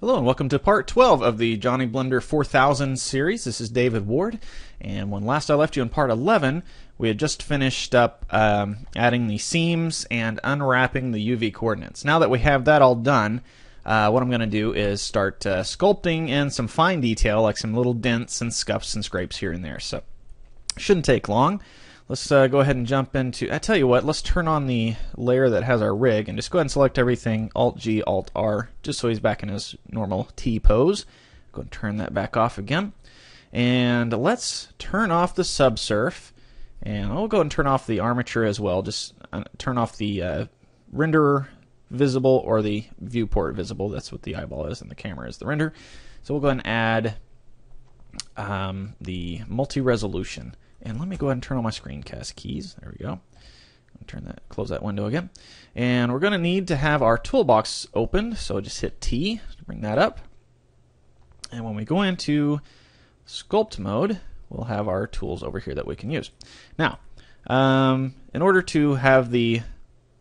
Hello and welcome to part 12 of the Johnny Blender 4000 series. This is David Ward, and when last I left you in part 11, we had just finished up adding the seams and unwrapping the UV coordinates. Now that we have that all done, what I'm going to do is start sculpting in some fine detail, like some little dents and scuffs and scrapes here and there. So, shouldn't take long. Let's go ahead and jump into, I tell you what, let's turn on the layer that has our rig and just go ahead and select everything, Alt-G, Alt-R, just so he's back in his normal T pose. Go and turn that back off again. And let's turn off the subsurf, and I'll go and turn off the armature as well. Just turn off the render visible or the viewport visible. That's what the eyeball is and the camera is the render. So we'll go ahead and add the multi-resolution. And let me go ahead and turn on my screencast keys. There we go. Close that window again. And we're going to need to have our toolbox opened, so just hit T to bring that up. And when we go into sculpt mode, we'll have our tools over here that we can use. Now, in order to have the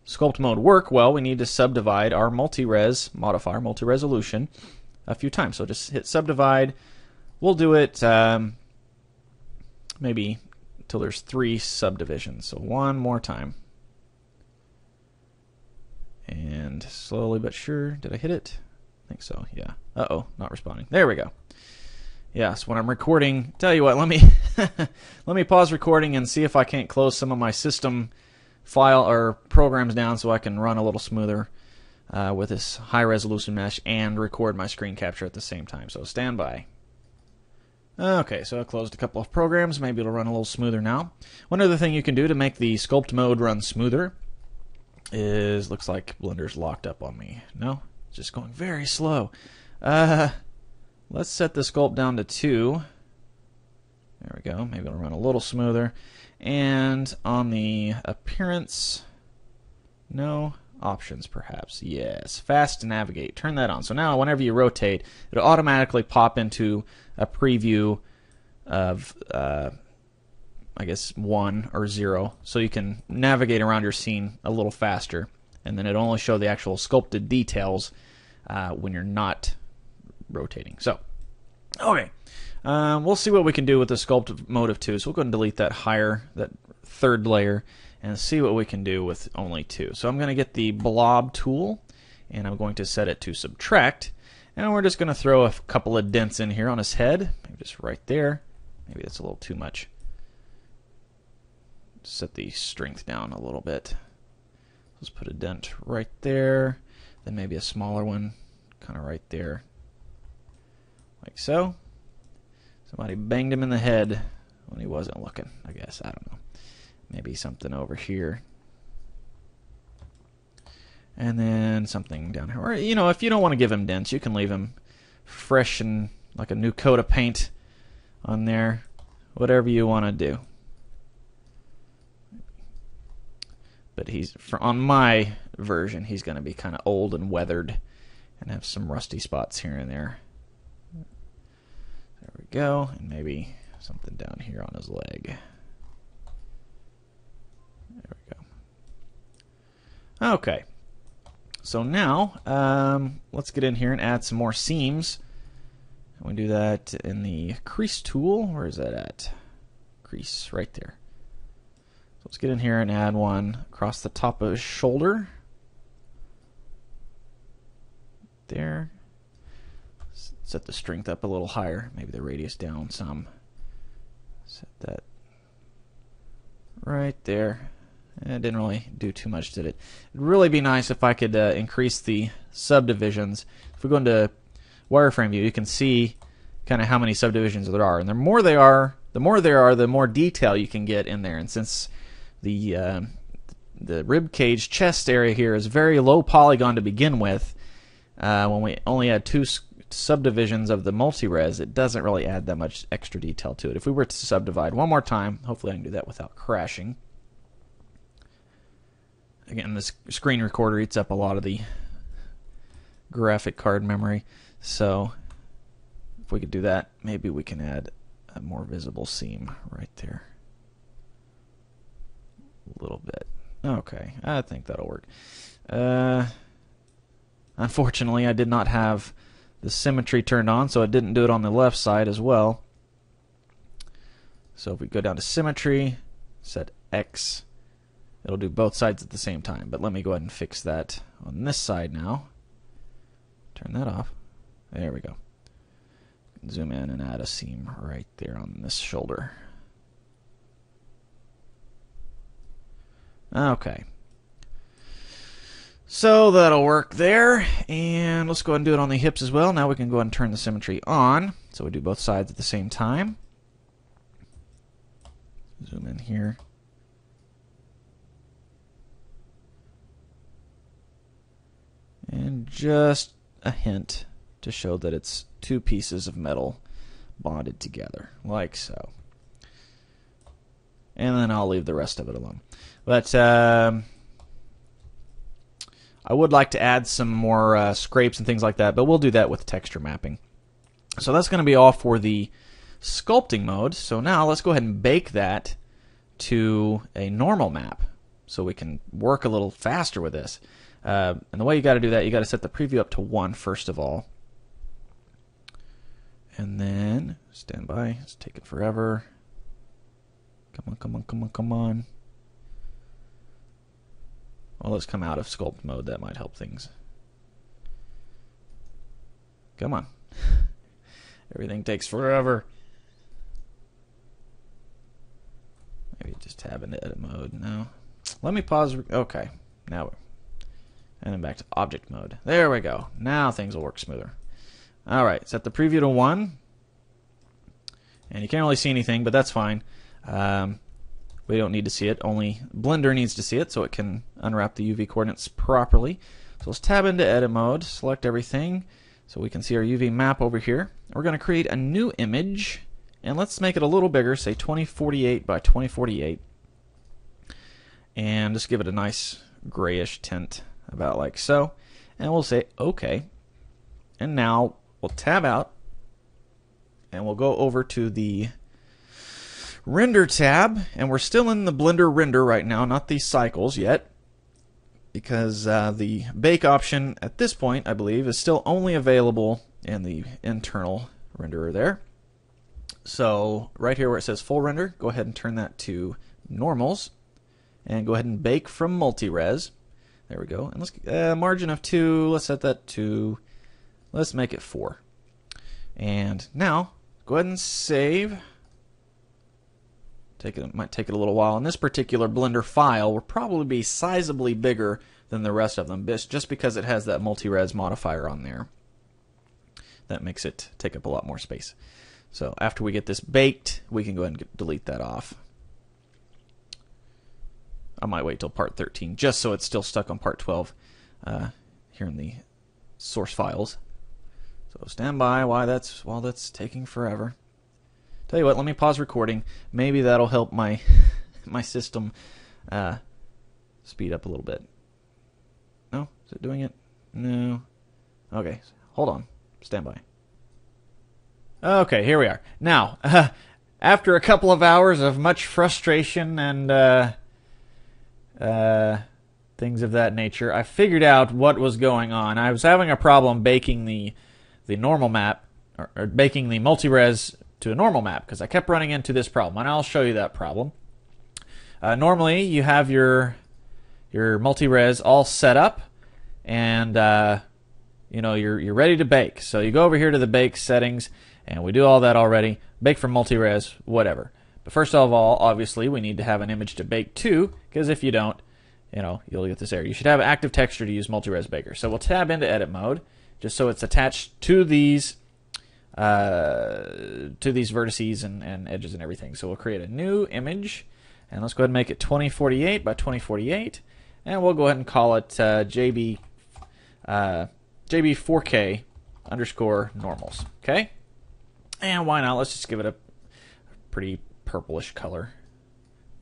sculpt mode work well, we need to subdivide our multi-res modifier, multi-resolution, a few times. So just hit subdivide. We'll do it maybe till there's 3 subdivisions. So one more time. And slowly but sure, did I hit it? I think so, yeah. Uh-oh, not responding. There we go. Yes, when I'm recording, tell you what, let me let me pause recording and see if I can't close some of my system file or programs down so I can run a little smoother with this high resolution mesh and record my screen capture at the same time. So stand by. Okay, so I closed a couple of programs. Maybe it'll run a little smoother now. One other thing you can do to make the sculpt mode run smoother is, looks like Blender's locked up on me. No, it's just going very slow. Let's set the sculpt down to 2. There we go. Maybe it'll run a little smoother. And on the appearance, no. Options perhaps, yes. Fast to navigate, turn that on. So now whenever you rotate, it'll automatically pop into a preview of I guess 1 or 0, so you can navigate around your scene a little faster, and then it'll only show the actual sculpted details when you're not rotating. So okay, we'll see what we can do with the sculpt mode of 2. So we'll go ahead and delete that that third layer and see what we can do with only 2. So I'm going to get the blob tool, and I'm going to set it to subtract, and we're just going to throw a couple of dents in here on his head, maybe just right there. Maybe that's a little too much. Set the strength down a little bit. Let's put a dent right there, then maybe a smaller one kind of right there, like so. Somebody banged him in the head when he wasn't looking, I guess. I don't know. Maybe something over here. And then something down here. Or, you know, if you don't want to give him dents, you can leave him fresh and like a new coat of paint on there. Whatever you want to do. But on my version, he's going to be kind of old and weathered and have some rusty spots here and there. There we go. And maybe something down here on his leg. There we go. Okay. So now, let's get in here and add some more seams. We do that in the crease tool. Where is that at? Crease, right there. So let's get in here and add one across the top of his shoulder. There. Set the strength up a little higher. Maybe the radius down some. Set that right there. It didn't really do too much, did it? It'd really be nice if I could increase the subdivisions. If we go into wireframe view, you can see kind of how many subdivisions there are. And the more there are, the more detail you can get in there. And since the rib cage chest area here is very low polygon to begin with, when we only had 2 subdivisions of the multi-res, it doesn't really add that much extra detail to it. If we were to subdivide one more time, hopefully I can do that without crashing. Again, this screen recorder eats up a lot of the graphic card memory, so if we could do that, maybe we can add a more visible seam right there. A little bit. Okay, I think that'll work. Unfortunately, I did not have the symmetry turned on, so it didn't do it on the left side as well. So if we go down to symmetry, set X, it'll do both sides at the same time. But let me go ahead and fix that on this side now. Turn that off. There we go. Zoom in and add a seam right there on this shoulder. Okay. So that'll work there, and let's go ahead and do it on the hips as well. Now we can go ahead and turn the symmetry on, so we do both sides at the same time. Zoom in here. And just a hint to show that it's two pieces of metal bonded together, like so. And then I'll leave the rest of it alone. But I would like to add some more scrapes and things like that, but we'll do that with texture mapping. So that's going to be all for the sculpting mode. So now let's go ahead and bake that to a normal map so we can work a little faster with this. And the way you got to do that, you got to set the preview up to 1 first of all. And then stand by. It's taking forever. Come on, come on, come on, come on. Well, let's come out of sculpt mode. That might help things. Come on. Everything takes forever. Maybe just tab into edit mode. No. Let me pause. Okay. Now. And then back to object mode. There we go. Now things will work smoother. Alright. Set the preview to 1. And you can't really see anything, but that's fine. We don't need to see it. Only Blender needs to see it so it can unwrap the UV coordinates properly. So let's tab into edit mode, select everything so we can see our UV map over here. We're going to create a new image, and let's make it a little bigger, say 2048 by 2048. And just give it a nice grayish tint, about like so. And we'll say OK. And now we'll tab out, and we'll go over to the Render tab, and we're still in the Blender render right now, not the cycles yet, because the bake option at this point, I believe, is still only available in the internal renderer there. So right here where it says full render, go ahead and turn that to normals, and go ahead and bake from multi-res. There we go. And let's margin of 2. Let's set that to. Let's make it 4. And now go ahead and save. It might take it a little while. And this particular Blender file will probably be sizably bigger than the rest of them, just because it has that multi-res modifier on there. That makes it take up a lot more space. So after we get this baked, we can go ahead and delete that off. I might wait till part 13, just so it's still stuck on part 12 here in the source files. So stand by while that's taking forever. Tell you what, let me pause recording. Maybe that'll help my my system speed up a little bit. No? Is it doing it? No. Okay, hold on. Stand by. Okay, here we are. Now, after a couple of hours of much frustration and things of that nature, I figured out what was going on. I was having a problem baking the normal map, or baking the multi-res to a normal map, because I kept running into this problem, and I'll show you that problem. Normally, you have your multi-res all set up, and you're ready to bake. So you go over here to the bake settings, and we do all that already. Bake from multi-res, whatever. But first of all, obviously, we need to have an image to bake to, because if you don't, you'll get this error. You should have active texture to use multi-res baker. So we'll tab into edit mode, just so it's attached to these vertices and edges and everything. So we'll create a new image, and let's go ahead and make it 2048 by 2048, and we'll go ahead and call it JB4K underscore normals. Okay, and why not? Let's just give it a pretty purplish color.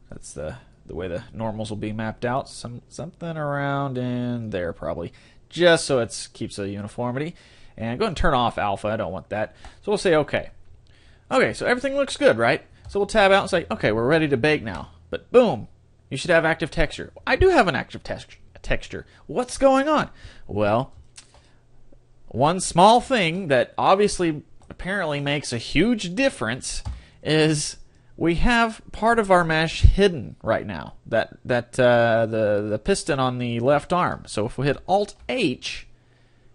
That's the way the normals will be mapped out. Something around in there probably, just so it keeps a uniformity. And go ahead and turn off alpha. I don't want that. So we'll say OK. Okay, so everything looks good, right? So we'll tab out and say, OK, we're ready to bake now. But boom, you should have active texture. I do have an active texture. What's going on? Well, one small thing that obviously apparently makes a huge difference is we have part of our mesh hidden right now. The piston on the left arm. So if we hit Alt H,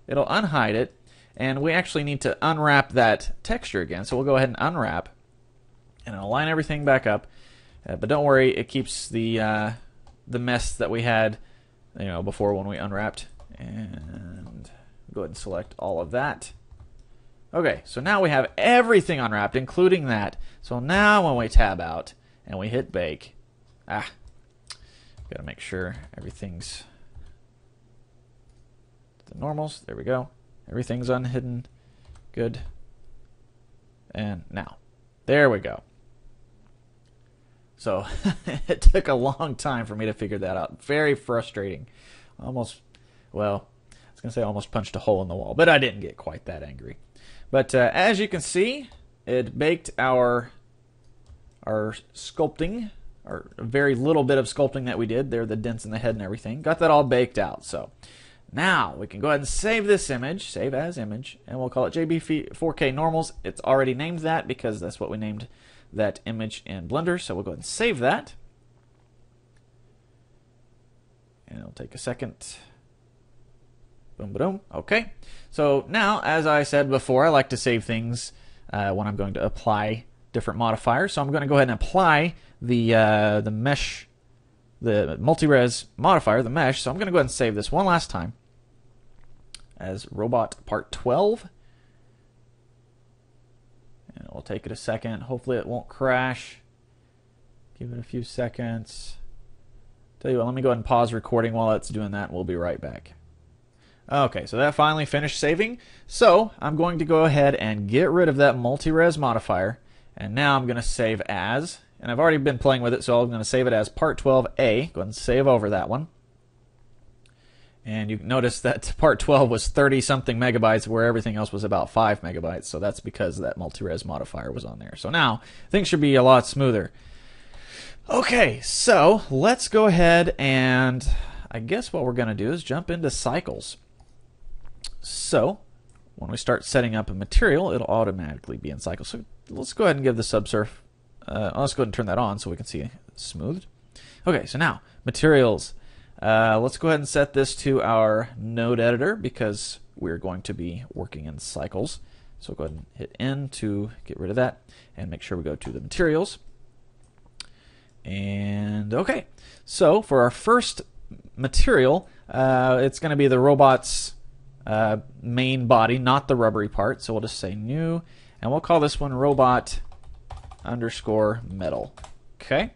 it'll unhide it, and we actually need to unwrap that texture again. So we'll go ahead and unwrap, and it'll line everything back up. But don't worry, it keeps the mess that we had, before when we unwrapped. And go ahead and select all of that. Okay, so now we have everything unwrapped, including that. So now when we tab out and we hit bake, gotta make sure everything's the normals. There we go. Everything's unhidden. Good. And now, there we go. So it took a long time for me to figure that out. Very frustrating. Almost punched a hole in the wall, but I didn't get quite that angry. But as you can see, it baked our sculpting, or a very little bit of sculpting that we did. There are the dents in the head and everything. Got that all baked out. So now we can go ahead and save this image, save as image, and we'll call it JB4K normals. It's already named that because that's what we named that image in Blender. So we'll go ahead and save that. And it'll take a second. Boom, boom. Okay. So now, as I said before, I like to save things when I'm going to apply different modifiers. So I'm going to go ahead and apply the mesh, the multi-res modifier, the mesh. So I'm going to go ahead and save this one last time as robot part 12. And it will take it a second. Hopefully it won't crash. Give it a few seconds. Tell you what, let me go ahead and pause recording while it's doing that, and we'll be right back. Okay, so that finally finished saving. So I'm going to go ahead and get rid of that multi-res modifier, and now I'm going to save as, and I've already been playing with it, so I'm going to save it as part 12A. Go ahead and save over that one. And you notice that part 12 was 30-something megabytes, where everything else was about 5 megabytes, so that's because that multi-res modifier was on there. So now things should be a lot smoother. Okay, so let's go ahead and I guess what we're going to do is jump into cycles. So when we start setting up a material, it'll automatically be in cycles. So let's go ahead and give the subsurf, let's go ahead and turn that on so we can see it smoothed. Okay, so now materials. Let's go ahead and set this to our node editor because we're going to be working in cycles. So go ahead and hit N to get rid of that and make sure we go to the materials. And okay, so for our first material, it's going to be the robot's main body, not the rubbery part. So we'll just say new, and we'll call this one robot underscore metal. Okay.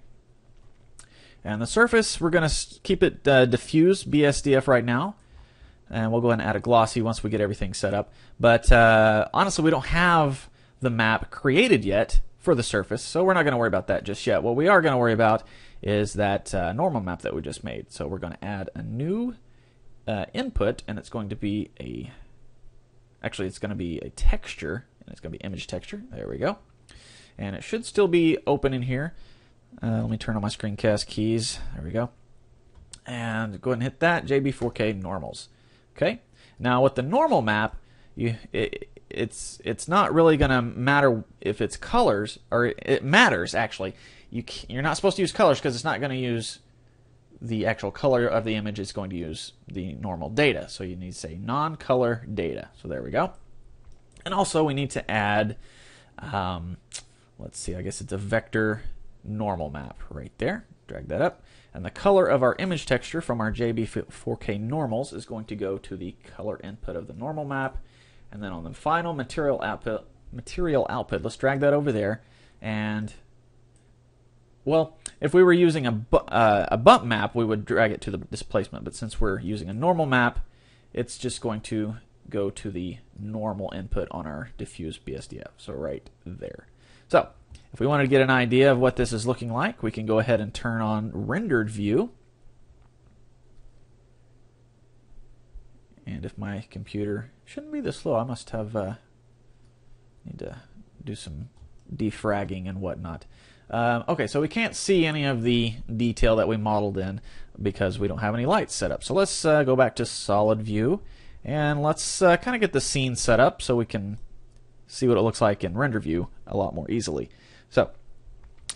And the surface, we're going to keep it diffuse BSDF right now. And we'll go ahead and add a glossy once we get everything set up. But honestly, we don't have the map created yet for the surface, so we're not going to worry about that just yet. What we are going to worry about is that normal map that we just made. So we're going to add a new input, and it's going to be it's going to be a texture, and it's going to be image texture. There we go. And it should still be open in here. Let me turn on my screencast keys. There we go. And go ahead and hit that, JB4K normals. Okay. Now with the normal map, it's not really going to matter if it's colors, or it matters actually. You're not supposed to use colors because it's not going to use the actual color of the image. It's going to use the normal data. So you need to say non-color data. So there we go. And also we need to add, let's see, I guess it's a vector normal map right there. Drag that up. And the color of our image texture from our JB4K normals is going to go to the color input of the normal map. And then on the final material output, let's drag that over there. And well, if we were using a bump map, we would drag it to the displacement. But since we're using a normal map, it's just going to go to the normal input on our diffuse BSDF. So right there. So if we want to get an idea of what this is looking like, we can go ahead and turn on rendered view. And if my computer shouldn't be this slow, I must have need to do some defragging and whatnot. Okay, so we can't see any of the detail that we modeled in because we don't have any lights set up. So let's go back to solid view, And let's kind of get the scene set up so we can see what it looks like in render view a lot more easily. So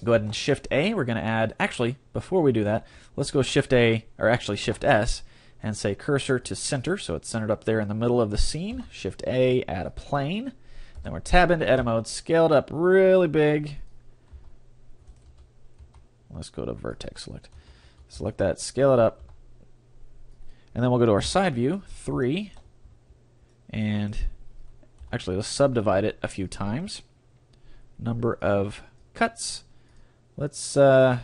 go ahead and Shift A. We're going to add, actually, before we do that, let's go Shift A, or actually Shift S, and say cursor to center, so it's centered up there in the middle of the scene. Shift A, add a plane. Then we're tab into edit mode, scaled up really big. Let's go to vertex select. Select that, scale it up. And then we'll go to our side view, 3. And actually, let's subdivide it a few times. Number of cuts. Let's do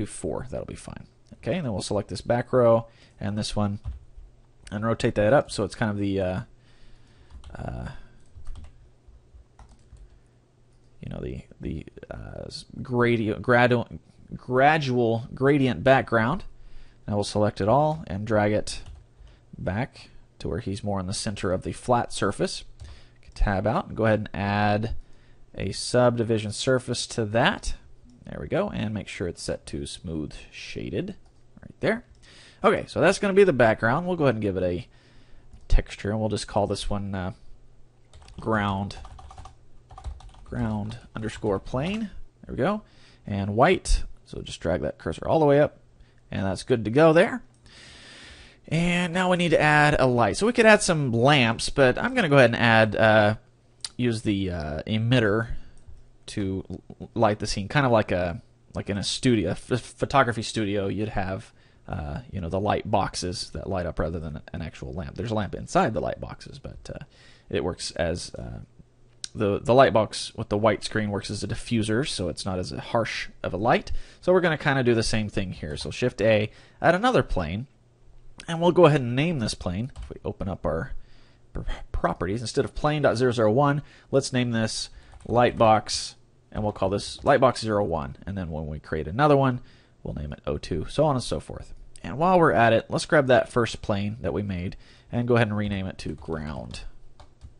4. That'll be fine. Okay, and then we'll select this back row and this one and rotate that up so it's kind of the gradual gradient background. Now we'll select it all and drag it back to where he's more in the center of the flat surface. Tab out and go ahead and add a subdivision surface to that. There we go, and make sure it's set to smooth shaded right there. Okay, so that's going to be the background. We'll go ahead and give it a texture, and we'll just call this one ground underscore plane. There we go. And white, so just drag that cursor all the way up, and that's good to go there. And now we need to add a light. So we could add some lamps, but I'm going to go ahead and add, use the emitter to light the scene, kind of like in a studio, photography studio. You'd have the light boxes that light up rather than an actual lamp. There's a lamp inside the light boxes, but it works as the light box with the white screen works as a diffuser, so it's not as harsh of a light. So we're going to kind of do the same thing here. So Shift A, add another plane, and we'll go ahead and name this plane. If we open up our properties, instead of plane.001, let's name this lightbox, and we'll call this lightbox01. And then when we create another one, we'll name it 02, so on and so forth. And while we're at it, let's grab that first plane that we made and go ahead and rename it to ground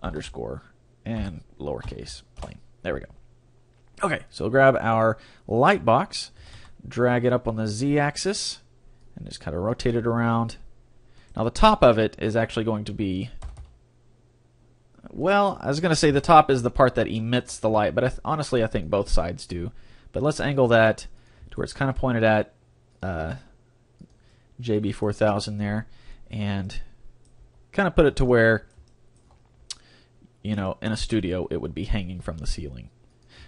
underscore and lowercase plane. There we go. Okay, so grab our light box, drag it up on the z-axis, and just kind of rotate it around. Now the top of it is actually going to be, well, I was going to say the top is the part that emits the light, but honestly I think both sides do. But let's angle that to where it's kind of pointed at JB4K there, and kind of put it to where, in a studio it would be hanging from the ceiling.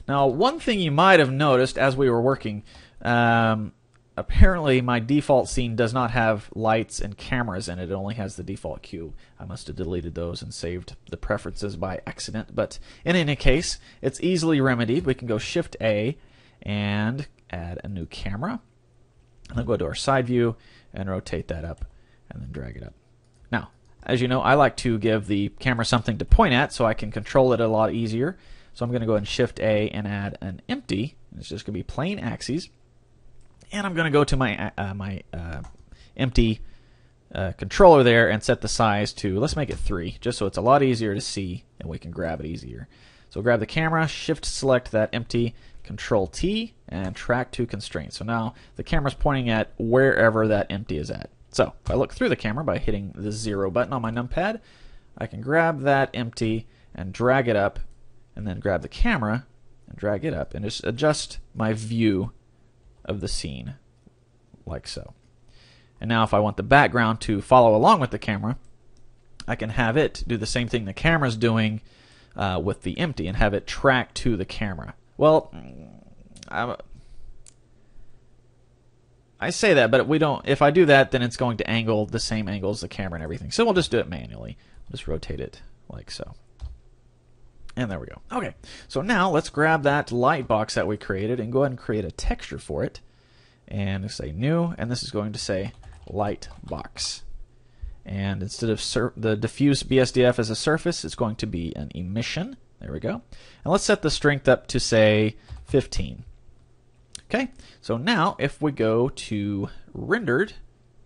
Now one thing you might have noticed as we were working, apparently my default scene does not have lights and cameras in it. It only has the default cue. I must have deleted those and saved the preferences by accident, but in any case it's easily remedied. We can go Shift A and add a new camera, and then go to our side view and rotate that up and then drag it up. Now, as you know, I like to give the camera something to point at so I can control it a lot easier. So I'm going to go ahead and Shift A and add an empty. It's just going to be plain axes. And I'm going to go to my empty controller there and set the size to, let's make it 3, just so it's a lot easier to see and we can grab it easier. So grab the camera, Shift select that empty, Control T, and track to constraint. So now the camera's pointing at wherever that empty is at. So if I look through the camera by hitting the 0 button on my numpad, I can grab that empty and drag it up, and then grab the camera and drag it up and just adjust my view of the scene like so. And now if I want the background to follow along with the camera, I can have it do the same thing the camera's doing with the empty and have it track to the camera. Well, I say that, but we don't. If I do that, then it's going to angle the same angle as the camera and everything. So we'll just do it manually. Just rotate it like so. And there we go. Okay, so now let's grab that light box that we created and go ahead and create a texture for it. And say new, and this is going to say light box. And instead of the diffuse BSDF as a surface, it's going to be an emission. There we go. And let's set the strength up to say 15. Okay, so now if we go to rendered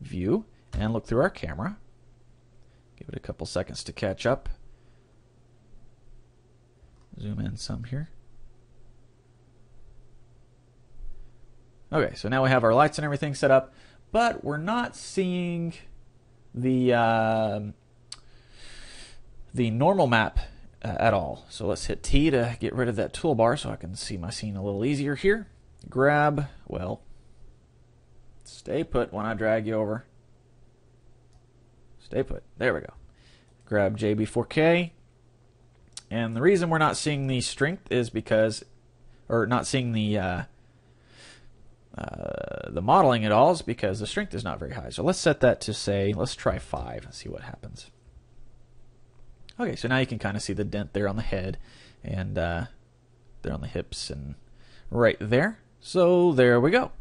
view and look through our camera, give it a couple seconds to catch up. Zoom in some here. Okay, so now we have our lights and everything set up, but we're not seeing the the normal map at all. So let's hit T to get rid of that toolbar so I can see my scene a little easier here. Grab, well, stay put when I drag you over. Stay put. There we go. Grab JB4K. And the reason we're not seeing the strength is because, or not seeing the modeling at all, is because the strength is not very high. So let's set that to, say, let's try 5 and see what happens. Okay, so now you can kind of see the dent there on the head and there on the hips and right there. So there we go.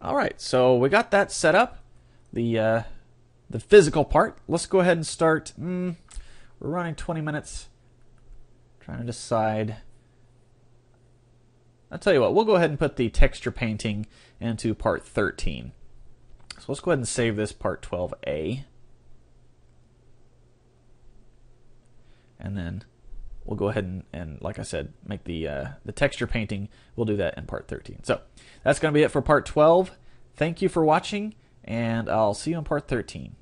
All right, so we got that set up, the physical part. Let's go ahead and start. We're running 20 minutes. Trying to decide. I'll tell you what, we'll go ahead and put the texture painting into part 13. So let's go ahead and save this part 12A. And then we'll go ahead and like I said, make the texture painting. We'll do that in part 13. So that's going to be it for part 12. Thank you for watching, and I'll see you in part 13.